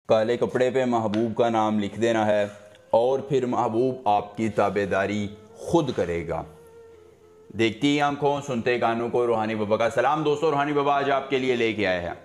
काले कपड़े पे महबूब का नाम लिख देना है और फिर महबूब आपकी ताबेदारी खुद करेगा। देखती आंखों सुनते कानों को रूहानी बाबा का सलाम। दोस्तों, रूहानी बाबा आज आपके लिए लेके आए हैं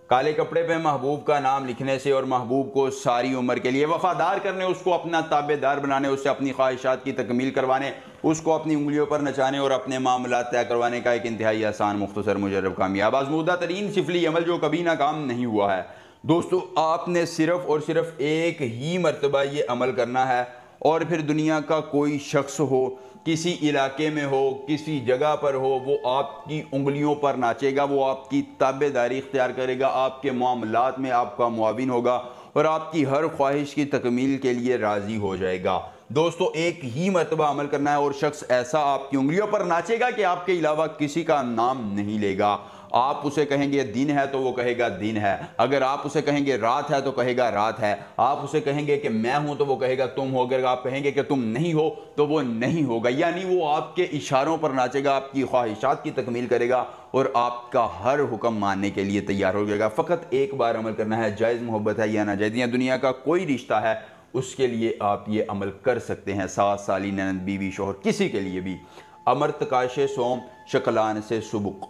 काले कपड़े पे महबूब का नाम लिखने से और महबूब को सारी उम्र के लिए वफादार करने, उसको अपना ताबेदार बनाने, उससे अपनी ख्वाहिशात की तकमील करवाने, उसको अपनी उंगलियों पर नचाने और अपने मामलात तय करवाने का एक इंतहाई आसान, मुख्तसर, मुजर्रब, कामयाब, आजमूदा तरीन सिफली अमल जो कभी नाकाम नहीं हुआ है। दोस्तों, आपने सिर्फ और सिर्फ एक ही मरतबा ये अमल करना है और फिर दुनिया का कोई शख्स हो, किसी इलाके में हो, किसी जगह पर हो, वो आपकी उंगलियों पर नाचेगा, वो आपकी ताबेदारी इख्तियार करेगा, आपके मामलात में आपका मुआविन होगा और आपकी हर ख्वाहिश की तकमील के लिए राज़ी हो जाएगा। दोस्तों, एक ही मरतबा अमल करना है और शख्स ऐसा आपकी उंगलियों पर नाचेगा कि आपके अलावा किसी का नाम नहीं लेगा। आप उसे कहेंगे दिन है तो वो कहेगा दिन है, अगर आप उसे कहेंगे रात है तो कहेगा रात है, आप उसे कहेंगे कि मैं हूं तो वो कहेगा तुम हो, अगर आप कहेंगे कि तुम नहीं हो तो वो नहीं होगा। यानी वो आपके इशारों पर नाचेगा, आपकी ख्वाहिशात की तकमील करेगा और आपका हर हुक्म मानने के लिए तैयार हो जाएगा। फ़कत एक बार अमल करना है, जायज़ मोहब्बत है या नाजायज़ या दुनिया का कोई रिश्ता है, उसके लिए आप ये अमल कर सकते हैं। सास, साली, ननद, बीवी, शोहर, किसी के लिए भी। अमृत काशे सोम शकलान से सुबुक,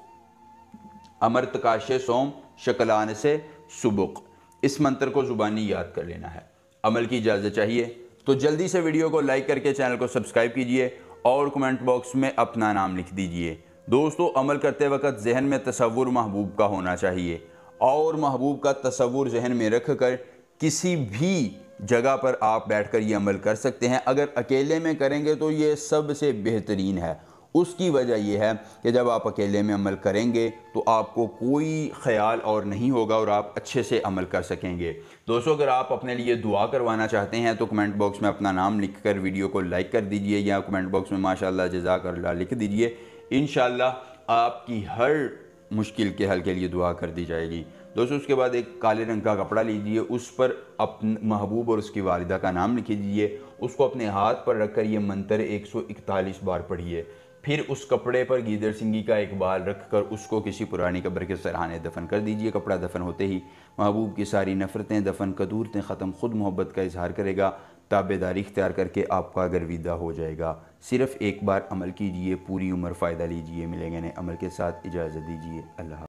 अमृत काशे सोम शकलान से सुबुक, इस मंत्र को ज़ुबानी याद कर लेना है। अमल की इजाज़त चाहिए तो जल्दी से वीडियो को लाइक करके चैनल को सब्सक्राइब कीजिए और कमेंट बॉक्स में अपना नाम लिख दीजिए। दोस्तों, अमल करते वक्त जहन में तसव्वुर महबूब का होना चाहिए और महबूब का तसव्वुर जहन में रख कर किसी भी जगह पर आप बैठकर ये अमल कर सकते हैं। अगर अकेले में करेंगे तो ये सबसे बेहतरीन है। उसकी वजह यह है कि जब आप अकेले में अमल करेंगे तो आपको कोई ख्याल और नहीं होगा और आप अच्छे से अमल कर सकेंगे। दोस्तों, अगर आप अपने लिए दुआ करवाना चाहते हैं तो कमेंट बॉक्स में अपना नाम लिखकर वीडियो को लाइक कर दीजिए या कमेंट बॉक्स में माशाअल्लाह जज़ाकल्लाह लिख दीजिए। इंशाअल्लाह आपकी हर मुश्किल के हल के लिए दुआ कर दी जाएगी। दोस्तों, उसके बाद एक काले रंग का कपड़ा लीजिए, उस पर अपने महबूब और उसकी वालिदा का नाम लिख दीजिए। उसको अपने हाथ पर रखकर ये मंत्र 141 बार पढ़िए। फिर उस कपड़े पर गीदड़ सिंगी का एक बाल रखकर उसको किसी पुरानी कब्र के सरहाने दफन कर दीजिए। कपड़ा दफन होते ही महबूब की सारी नफ़रतें, दफन कदूरतें ख़त्म, खुद मोहब्बत का इजहार करेगा, ताबेदारी इख्तियार करके आपका गर्विदा हो जाएगा। सिर्फ़ एक बार अमल कीजिए, पूरी उम्र फ़ायदा लीजिए। मिलेंगे नए अमल के साथ, इजाज़त दीजिए। अल्लाह।